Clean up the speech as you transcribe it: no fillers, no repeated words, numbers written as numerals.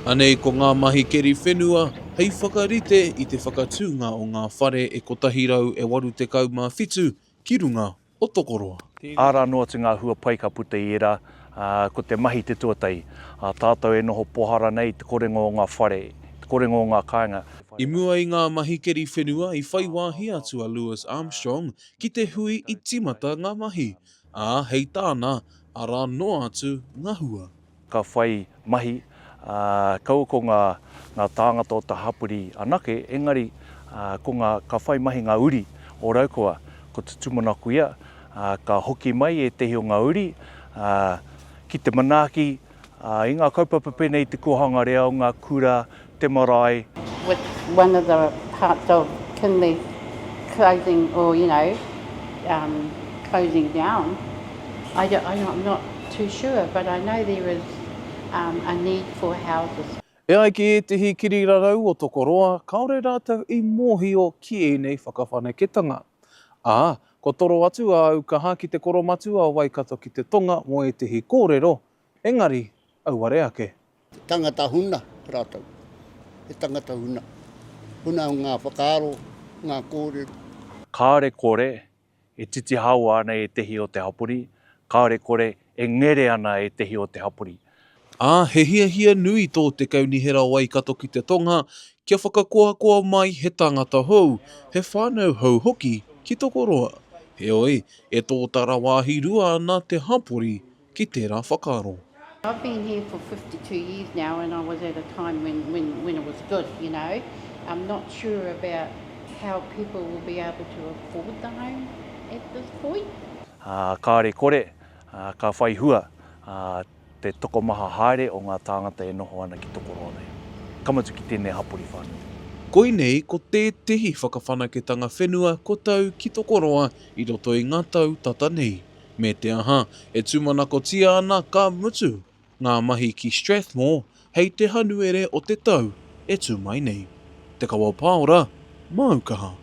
Anei ko ngā mahi keri whenua, hei whakarite i te whakatūnga o ngā whare e kotahirau e waru te kaumawhitu ki runga o Tokoroa. Ara noa te ngā hua pai ka puta i era, ko te mahi te tuatai. Tātou e noho pohara nei te korengo o ngā whare, te korengo o ngā kāinga. I mua i ngā mahi keri whenua i whai wāhi atu a Lewis Armstrong ki te hui i timata ngā mahi. Hei tāna, ara noa atu ngā hua. Ka whai mahi, kau ko ngā tāngata o ta hapuri anake, engari ka whai mahi ngā uri o Raukoa, ko te tūmanaku ia, ka hoki mai e tehi o ngā uri, ki te manaaki, i ngā kaupapa pēnei te kohanga rea o ngā kura, te marae. With one of the parts of Kinley closing or, closing down, I'm not too sure, but I know there is a need for houses. E ai ki e tehi kirirarau o Tokoroa, kaore rātou i mōhio ki e nei whakawhanaketanga. Ko toro atu a Aukaha ki te koromatu a Waikato ki te tonga mo e tehi kōrero, engari auare ake. Tangata huna rātou, e tangata huna. Huna o ngā whakaaro, ngā kōrero. Kāre kore, e titi hau ana e tehi o te hapuri, kāre kore, e ngere ana e tehi o te hapuri. He hia nui tō te kaunihera o Waikato ki te tonga, kia whakakoakoa mai he tangata hou, he whānau hou hoki ki Tokoroa. Heoi, e tō tara wāhi rua ana te hapuri ki tērā whakaaro. I've been here for 52 years now, and I was at a time when it was good, I'm not sure about how people will be able to afford the home at this point. Kāre kore, ka whai hua, te tokomaha haere o ngā tāngata e noho ana ki Tokoroa nei. Kamatu ki tēnei hapuri whānau. Koinei, ko tētehi whakawhanaketanga whenua ko tau ki Tokoroa i roto i ngā tau tata nei. Me te aha, e tūmanako tia ana ka mutu. Ngā mahi ki Strathmore, hei te hanuere o te tau, e tū mai nei. Te kawa pāora, Aukaha.